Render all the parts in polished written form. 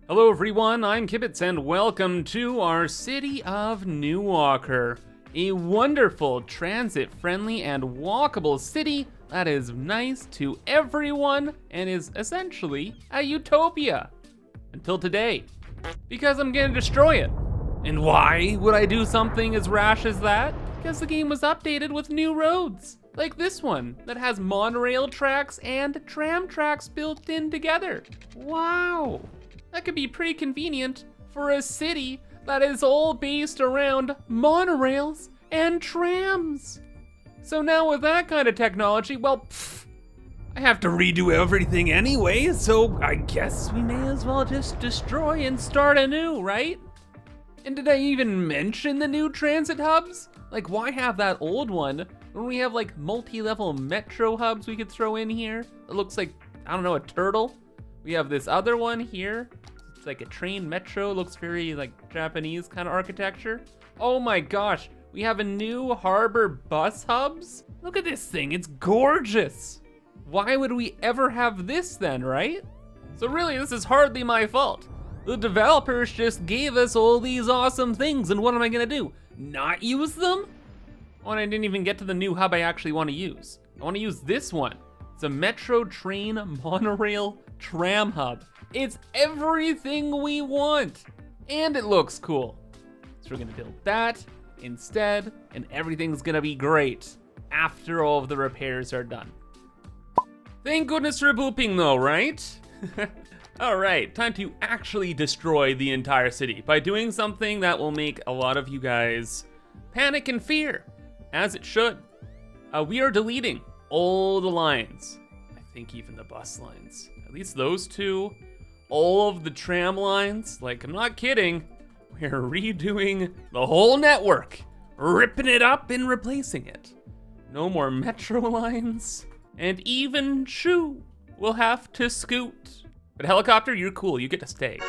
Hello everyone, I'm Kibitz and welcome to our city of Newark, a wonderful transit-friendly and walkable city that is nice to everyone and is essentially a utopia. Until today, because I'm gonna destroy it. And why would I do something as rash as that? Because the game was updated with new roads, like this one that has monorail tracks and tram tracks built in together. Wow. That could be pretty convenient for a city that is all based around monorails and trams. So now with that kind of technology, well, I have to redo everything anyway, so I guess we may as well just destroy and start anew, right? And did I even mention the new transit hubs? Like, why have that old one when we have like multi-level metro hubs we could throw in here? It looks like, I don't know, a turtle. We have this other one here. It's like a train metro, looks very like Japanese kind of architecture. Oh my gosh, we have a new harbor bus hubs. Look at this thing, it's gorgeous. Why would we ever have this then, right? So really, this is hardly my fault. The developers just gave us all these awesome things, and what am I gonna do? Not use them? Oh, and I didn't even get to the new hub I actually wanna use. I wanna use this one. It's a metro train monorail tram hub. It's everything we want, and it looks cool. So we're gonna build that instead, and everything's gonna be great after all of the repairs are done. Thank goodness for booping though, right? All right, time to actually destroy the entire city by doing something that will make a lot of you guys panic and fear, as it should. We are deleting all the lines. I think even the bus lines, at least those two, all of the tram lines, like I'm not kidding, we're redoing the whole network, ripping it up and replacing it. No more metro lines, and even Shoo will have to scoot. But helicopter, you're cool, you get to stay.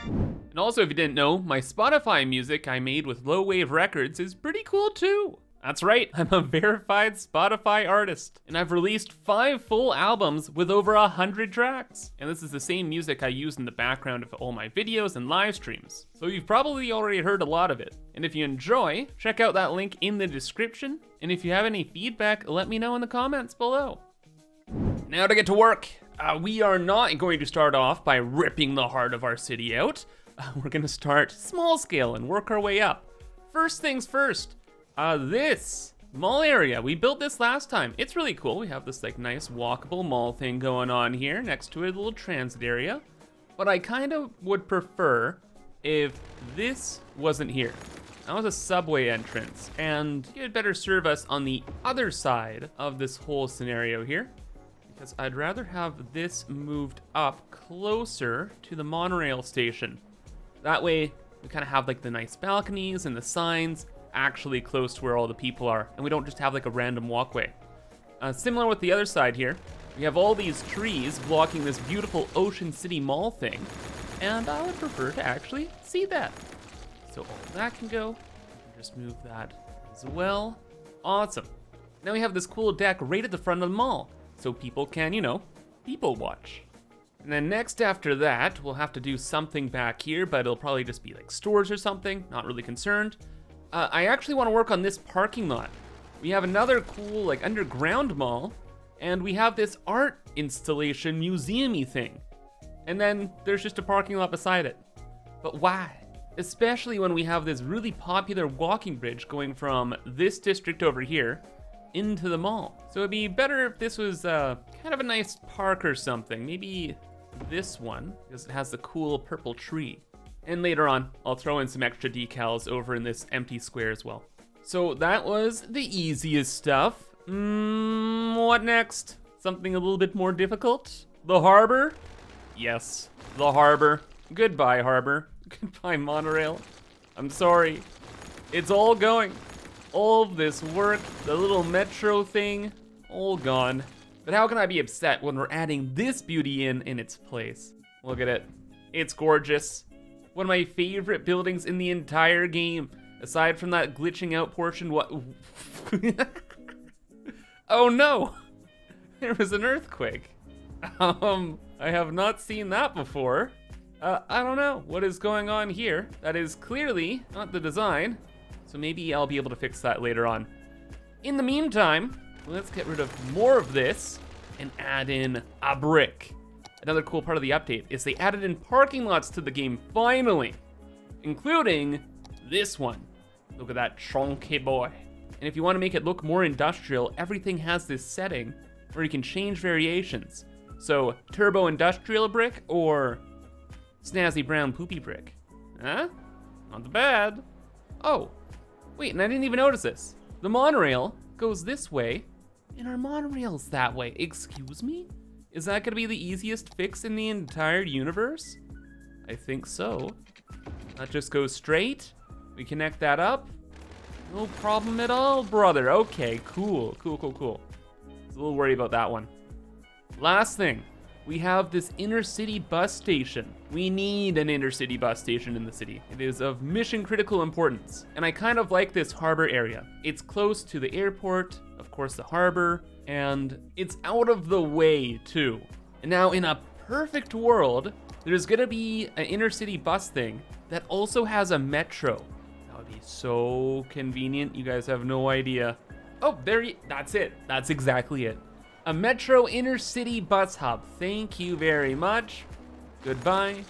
And also, if you didn't know, my Spotify music I made with Low Wave Records is pretty cool too. That's right, I'm a verified Spotify artist, and I've released 5 full albums with over 100 tracks. And this is the same music I use in the background of all my videos and live streams. So you've probably already heard a lot of it. And if you enjoy, check out that link in the description. And if you have any feedback, let me know in the comments below. Now to get to work. We are not going to start off by ripping the heart of our city out. We're gonna start small scale and work our way up. First things first, this mall area, we built this last time. It's really cool. We have this like nice walkable mall thing going on here next to a little transit area. But I kind of would prefer if this wasn't here. That was a subway entrance, and it'd better serve us on the other side of this whole scenario here, because I'd rather have this moved up closer to the monorail station. That way we kind of have like the nice balconies and the signs actually close to where all the people are, and we don't just have like a random walkway. Similar with the other side here, we have all these trees blocking this beautiful Ocean City Mall thing, and I would prefer to actually see that. So all of that can go. Just move that as well. Awesome. Now we have this cool deck right at the front of the mall, so people can, you know, people watch. And then next after that, we'll have to do something back here, but it'll probably just be like stores or something, not really concerned. I actually want to work on this parking lot. We have another cool like underground mall, and we have this art installation museum-y thing. And then there's just a parking lot beside it. But why? Especially when we have this really popular walking bridge going from this district over here into the mall. So it'd be better if this was kind of a nice park or something. Maybe this one, because it has the cool purple tree. And later on, I'll throw in some extra decals over in this empty square as well. So that was the easiest stuff. What next? Something a little bit more difficult? The harbor? Yes, the harbor. Goodbye, harbor. Goodbye, monorail. I'm sorry. It's all going. All of this work, the little metro thing, all gone. But how can I be upset when we're adding this beauty in its place? Look at it. It's gorgeous. One of my favorite buildings in the entire game, aside from that glitching out portion. What? Oh no, there was an earthquake. I have not seen that before. I don't know what is going on here. That is clearly not the design. So maybe I'll be able to fix that later on. In the meantime, let's get rid of more of this and add in a brick. Another cool part of the update is they added in parking lots to the game finally, including this one. Look at that chunky boy. And if you want to make it look more industrial, everything has this setting where you can change variations. So turbo industrial brick or snazzy brown poopy brick. Huh? Not bad. Oh, wait, and I didn't even notice this. The monorail goes this way, and our monorail's that way. Excuse me? Is that gonna be the easiest fix in the entire universe? I think so. That just goes straight. We connect that up. No problem at all, brother. Okay, cool. I was a little worried about that one. Last thing, we have this inner city bus station. We need an inner city bus station in the city. It is of mission critical importance. And I kind of like this harbor area. It's close to the airport, of course the harbor, and it's out of the way too. And now in a perfect world, there's gonna be an inner city bus thing that also has a metro. That would be so convenient, you guys have no idea. Oh, that's it, that's exactly it. A metro inner city bus hub. Thank you very much. Goodbye.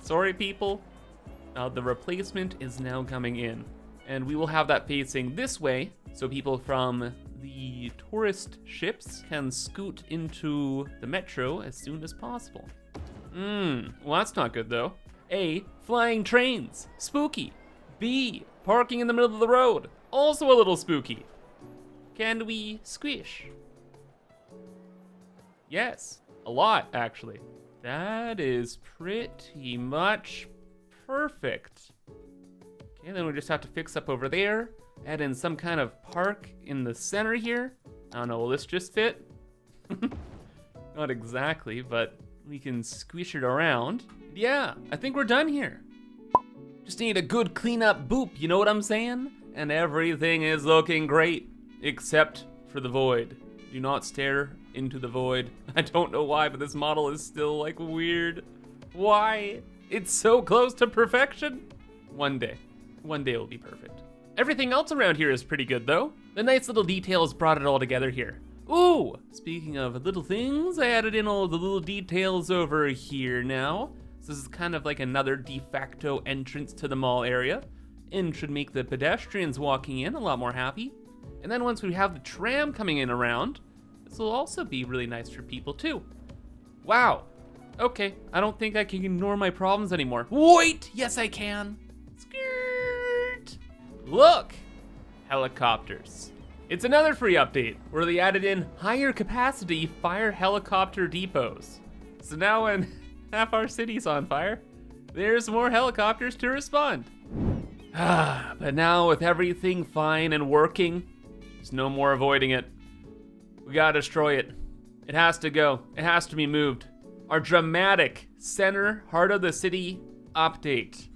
Sorry, people. The replacement is now coming in. And we will have that facing this way, so people from the tourist ships can scoot into the metro as soon as possible. Well, that's not good though. A, flying trains, spooky. B, parking in the middle of the road, also a little spooky. Can we squish? Yes, a lot actually. That is pretty much perfect. Okay, then we just have to fix up over there, add in some kind of park in the center here. I don't know, will this just fit? Not exactly, but we can squish it around. Yeah, I think we're done here. Just need a good cleanup boop, you know what I'm saying? And everything is looking great, except for the void. Do not stare into the void. I don't know why, but this model is still like weird. Why? It's so close to perfection. One day it will be perfect. Everything else around here is pretty good though. The nice little details brought it all together here. Ooh, speaking of little things, I added in all the little details over here now. So this is kind of like another de facto entrance to the mall area and should make the pedestrians walking in a lot more happy. And then once we have the tram coming in around, this will also be really nice for people too. Wow. Okay, I don't think I can ignore my problems anymore. Wait, yes I can. Skirt. Look, helicopters. It's another free update where they added in higher capacity fire helicopter depots. So now when half our city's on fire, there's more helicopters to respond. But now with everything fine and working, there's no more avoiding it. We gotta destroy it. It has to go. It has to be moved. Our dramatic center, heart of the city update.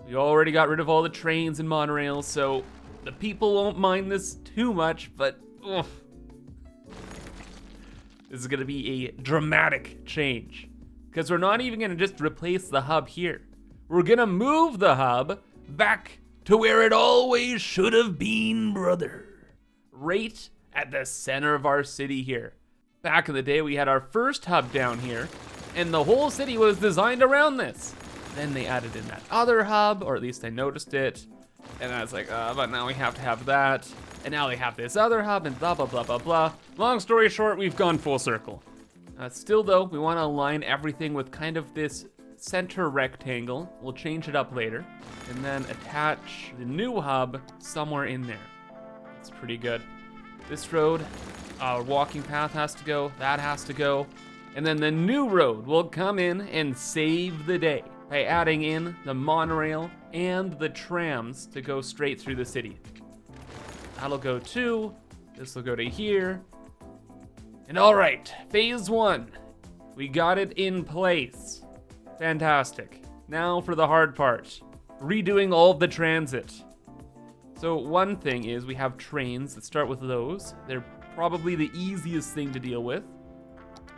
We already got rid of all the trains and monorails, so the people won't mind this too much, but oof. This is gonna be a dramatic change. Because we're not even gonna just replace the hub here. We're gonna move the hub back to where it always should have been, brother. Right at the center of our city here. Back in the day, we had our first hub down here, and the whole city was designed around this. Then they added in that other hub, or at least I noticed it, and I was like, but now we have to have that, and now they have this other hub, and blah, blah, blah, blah, blah. Long story short, we've gone full circle. Still though, we wanna align everything with kind of this center rectangle. We'll change it up later, and then attach the new hub somewhere in there. It's pretty good. This road, our walking path has to go, that has to go, and then the new road will come in and save the day by adding in the monorail and the trams to go straight through the city. That'll go too, this will go to here. And all right, phase 1, we got it in place. Fantastic. Now for the hard part, redoing all of the transit. So one thing is we have trains. Let's start with those. They're probably the easiest thing to deal with.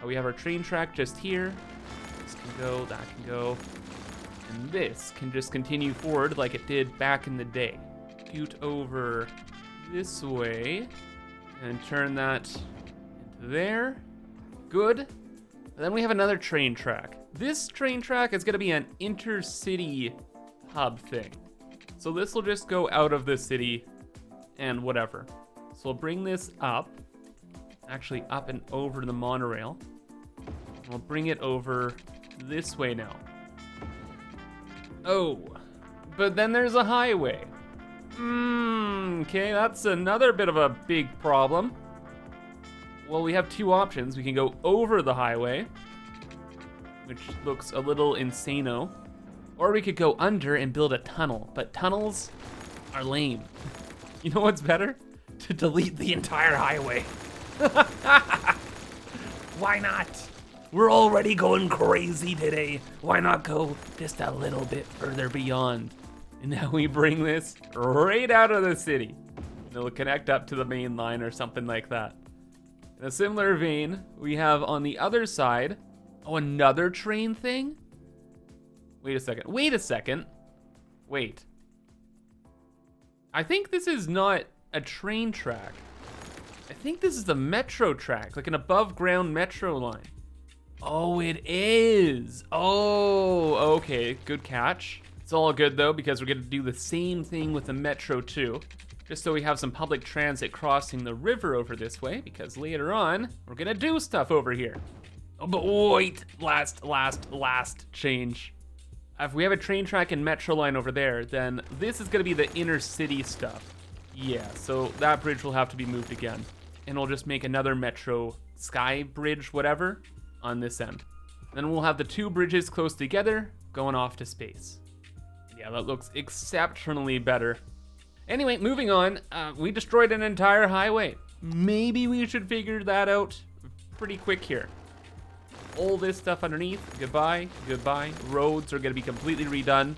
We have our train track just here. This can go, that can go. And this can just continue forward like it did back in the day. Scoot over this way and turn that into there. Good. And then we have another train track. This train track is gonna be an intercity hub thing. So this will just go out of the city and whatever. So we'll bring this up, actually up and over the monorail. And we'll bring it over this way now. Oh, but then there's a highway. Okay, that's another bit of a big problem. Well, we have two options. We can go over the highway, which looks a little insano, or we could go under and build a tunnel, but tunnels are lame. You know what's better? To delete the entire highway. Why not? We're already going crazy today. Why not go just a little bit further beyond? And now we bring this right out of the city. It'll connect up to the main line or something like that. In a similar vein, we have on the other side, oh, another train thing? Wait a second. Wait. I think this is not a train track. I think this is the metro track, like an above ground metro line. Oh, it is. Oh, okay, good catch. It's all good though, because we're gonna do the same thing with the metro too. Just so we have some public transit crossing the river over this way, because later on, we're gonna do stuff over here. Oh, but wait, last change. If we have a train track and metro line over there, then this is gonna be the inner city stuff. Yeah, so that bridge will have to be moved again. And we'll just make another metro sky bridge, whatever, on this end. Then we'll have the two bridges close together, going off to space. Yeah, that looks exceptionally better. Anyway, moving on, we destroyed an entire highway. Maybe we should figure that out pretty quick here. All this stuff underneath, goodbye. Roads are gonna be completely redone.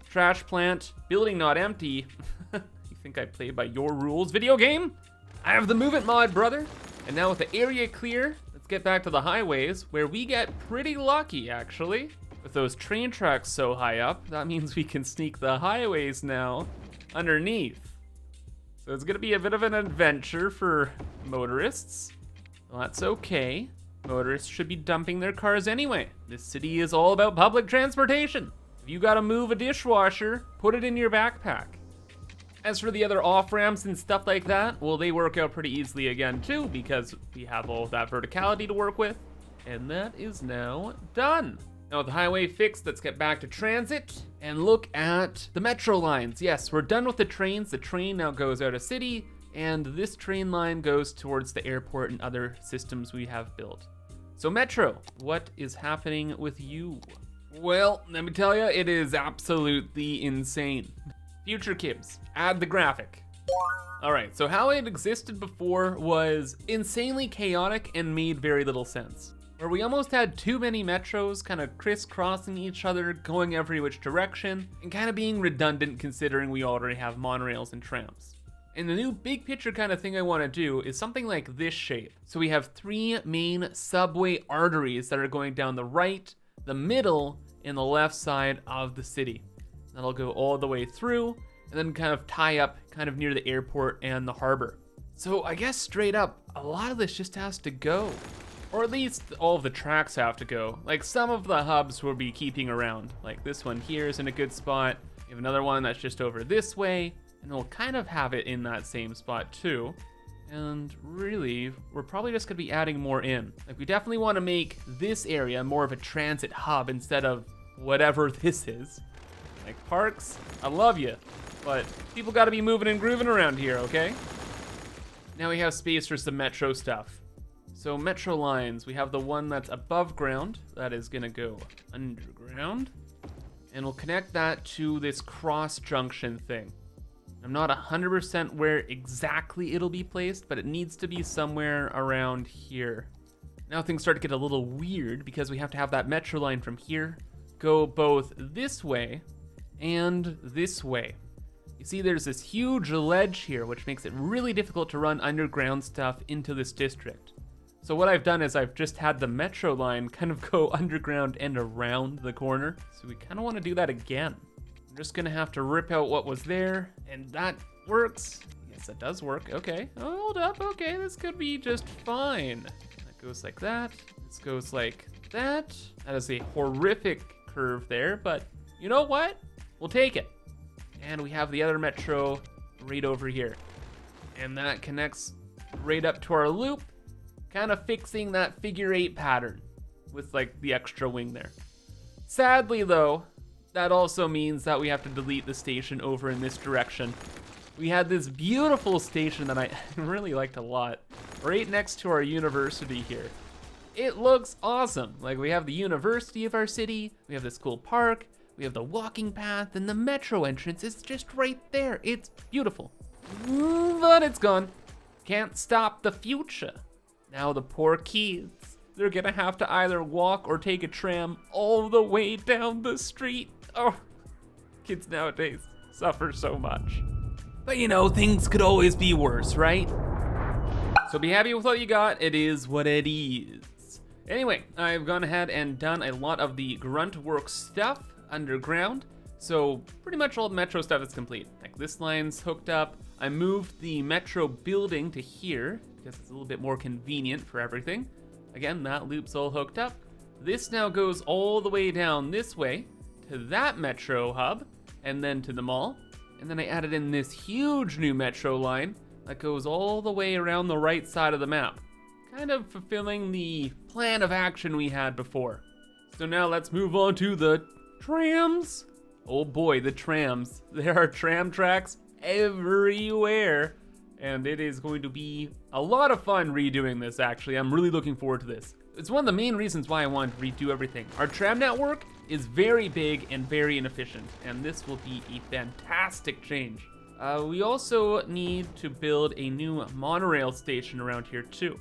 Trash plant, building not empty. You think I play by your rules, video game? I have the move it mod, brother. And now with the area clear, let's get back to the highways, where we get pretty lucky, actually. With those train tracks so high up, that means we can sneak the highways now underneath. So it's gonna be a bit of an adventure for motorists. Well, that's okay. Motorists should be dumping their cars anyway. This city is all about public transportation. If you gotta move a dishwasher, put it in your backpack. As for the other off-ramps and stuff like that, well, they work out pretty easily again too, because we have all of that verticality to work with. And that is now done. Now with the highway fixed, let's get back to transit and look at the metro lines. Yes, we're done with the trains. The train now goes out of city, and this train line goes towards the airport and other systems we have built. So Metro, what is happening with you? Well, let me tell you, it is absolutely insane. Future Kibs, add the graphic. All right, so how it existed before was insanely chaotic and made very little sense. Where we almost had too many metros kind of crisscrossing each other, going every which direction, and kind of being redundant considering we already have monorails and trams. And the new big picture kind of thing I want to do is something like this shape. So we have three main subway arteries that are going down the right, the middle, and the left side of the city. That'll go all the way through, and then kind of tie up kind of near the airport and the harbor. So I guess straight up, a lot of this just has to go. Or at least all of the tracks have to go. Like some of the hubs we'll be keeping around. Like this one here is in a good spot. We have another one that's just over this way, and we'll kind of have it in that same spot too. And really, we're probably just gonna be adding more in. Like we definitely wanna make this area more of a transit hub instead of whatever this is. Like parks, I love you, but people gotta be moving and grooving around here, okay? Now we have space for some metro stuff. So metro lines, we have the one that's above ground, that is gonna go underground, and we'll connect that to this cross junction thing. I'm not 100% where exactly it'll be placed, but it needs to be somewhere around here. Now things start to get a little weird because we have to have that metro line from here go both this way and this way. You see there's this huge ledge here, which makes it really difficult to run underground stuff into this district. So So what I've done is I've just had the metro line kind of go underground and around the corner. So we kind of want to do that again. I'm just gonna have to rip out what was there, and that works. Yes, that does work. Okay, oh, hold up. Okay, this could be just fine. That goes like that. This goes like that. That is a horrific curve there, but you know what? We'll take it. And we have the other metro right over here. And that connects right up to our loop, kind of fixing that figure 8 pattern with like the extra wing there. Sadly though, that also means that we have to delete the station over in this direction. We had this beautiful station that I really liked a lot, right next to our university here. It looks awesome. Like, we have the university of our city, we have this cool park, we have the walking path, and the metro entrance is just right there. It's beautiful. But it's gone. Can't stop the future. Now the poor kids, they're gonna have to either walk or take a tram all the way down the street. Oh, kids nowadays suffer so much. But you know, things could always be worse, right? So be happy with what you got. It is what it is. Anyway, I've gone ahead and done a lot of the grunt work stuff underground. So pretty much all the metro stuff is complete. Like, this line's hooked up. I moved the metro building to here because it's a little bit more convenient for everything. Again, that loop's all hooked up. This now goes all the way down this way to that metro hub and then to the mall. And then I added in this huge new metro line that goes all the way around the right side of the map, kind of fulfilling the plan of action we had before. So now let's move on to the trams. Oh boy, the trams. There are tram tracks everywhere, and it is going to be a lot of fun redoing this, actually. I'm really looking forward to this. It's one of the main reasons why I wanted to redo everything. Our tram network is very big and very inefficient, and this will be a fantastic change. We also need to build a new monorail station around here too.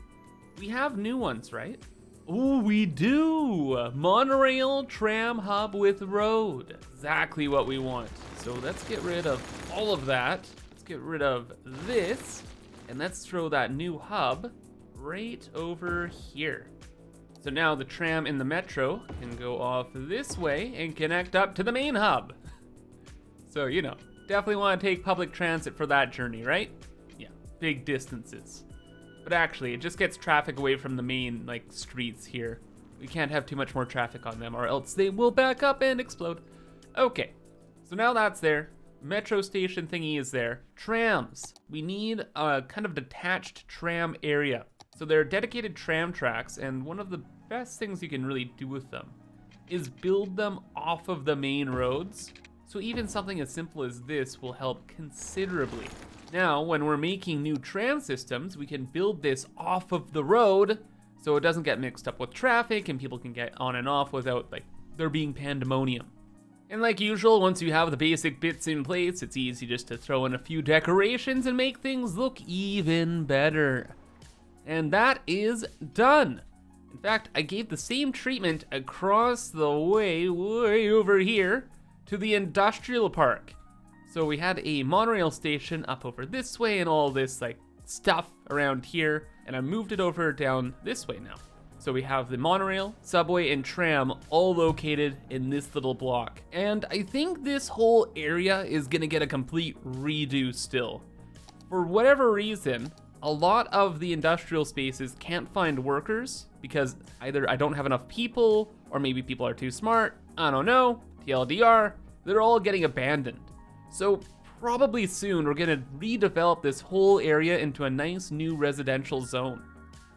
We have new ones, right? Oh, we do! Monorail tram hub with road. Exactly what we want. So let's get rid of all of that. Let's get rid of this, and let's throw that new hub right over here. So now the tram in the metro can go off this way and connect up to the main hub. So, you know, definitely want to take public transit for that journey, right? Yeah, big distances. But actually, it just gets traffic away from the main, like, streets here. We can't have too much more traffic on them or else they will back up and explode. Okay, so now that's there. Metro station thingy is there. Trams. We need a kind of detached tram area. So they're dedicated tram tracks, and one of the best things you can really do with them is build them off of the main roads. So even something as simple as this will help considerably. Now, when we're making new tram systems, we can build this off of the road so it doesn't get mixed up with traffic and people can get on and off without, like, there being pandemonium. And like usual, once you have the basic bits in place, it's easy just to throw in a few decorations and make things look even better. And that is done. In fact, I gave the same treatment across the way over here to the industrial park. So we had a monorail station up over this way and all this like stuff around here, and I moved it over down this way now. So we have the monorail, subway, and tram all located in this little block. And I think this whole area is gonna get a complete redo still. For whatever reason, a lot of the industrial spaces can't find workers because either I don't have enough people or maybe people are too smart, I don't know, TLDR, they're all getting abandoned. So probably soon we're gonna redevelop this whole area into a nice new residential zone.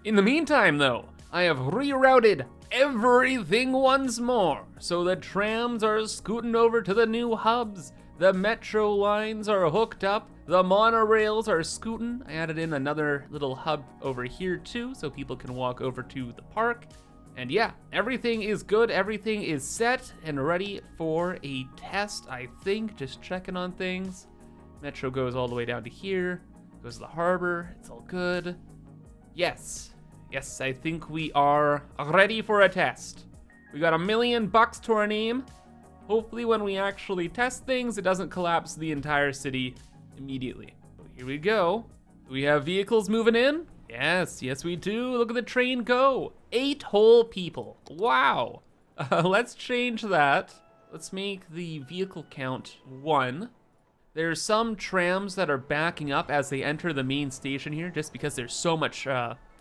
In the meantime though, I have rerouted everything once more. So the trams are scooting over to the new hubs, the metro lines are hooked up, the monorails are scooting. I added in another little hub over here too, so people can walk over to the park. And yeah, everything is good, everything is set and ready for a test, I think. Just checking on things. Metro goes all the way down to here, goes to the harbor, it's all good. Yes, I think we are ready for a test. We got $1 million to our name. Hopefully when we actually test things, it doesn't collapse the entire city immediately. So here we go. We have vehicles moving in. Yes, yes we do. Look at the train go. 8 whole people. Wow. Let's change that. Let's make the vehicle count 1. There's some trams that are backing up as they enter the main station here, just because there's so much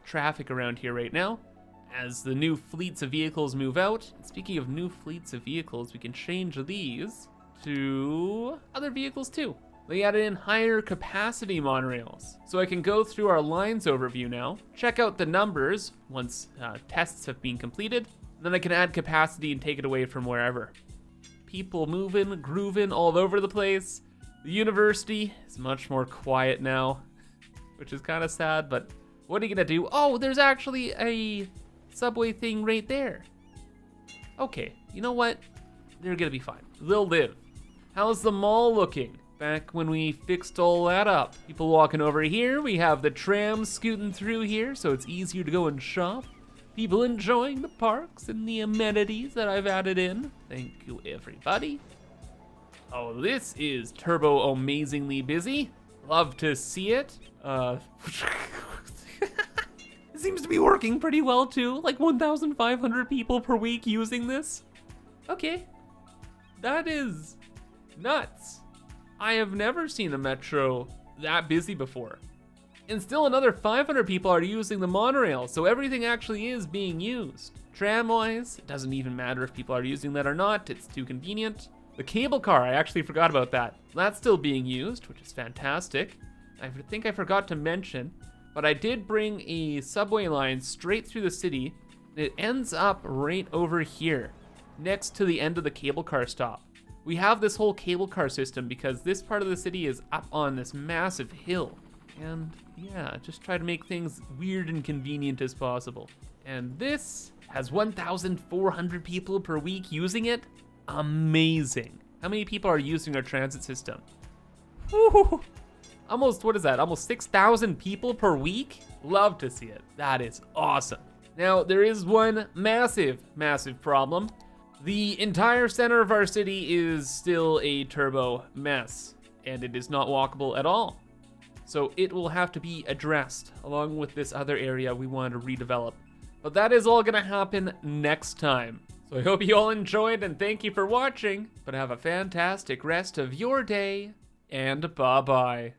traffic around here right now. As the new fleets of vehicles move out. Speaking of new fleets of vehicles, we can change these to other vehicles too. They added in higher capacity monorails. So I can go through our lines overview now, check out the numbers once tests have been completed, and then I can add capacity and take it away from wherever. People moving, grooving all over the place. The university is much more quiet now, which is kind of sad, but what are you gonna do? Oh, there's actually a subway thing right there. Okay, you know what? They're gonna be fine. They'll live. How's the mall looking? Back when we fixed all that up. People walking over here. We have the tram scooting through here, so it's easier to go and shop. People enjoying the parks and the amenities that I've added in. Thank you, everybody. Oh, this is turbo amazingly busy. Love to see it. It seems to be working pretty well too. Like 1,500 people per week using this. Okay, that is nuts. I have never seen a metro that busy before. And still another 500 people are using the monorail, so everything actually is being used. Tramwise, it doesn't even matter if people are using that or not, it's too convenient. The cable car, I actually forgot about that. That's still being used, which is fantastic. I think I forgot to mention, but I did bring a subway line straight through the city. It ends up right over here, next to the end of the cable car stop. We have this whole cable car system because this part of the city is up on this massive hill. And yeah, just try to make things weird and convenient as possible. And this has 1,400 people per week using it. Amazing. How many people are using our transit system? Woo! Almost, what is that? Almost 6,000 people per week? Love to see it. That is awesome. Now, there is one massive, massive problem. The entire center of our city is still a turbo mess, and it is not walkable at all. So it will have to be addressed along with this other area we want to redevelop. But that is all gonna happen next time. So I hope you all enjoyed and thank you for watching, but have a fantastic rest of your day, and bye-bye.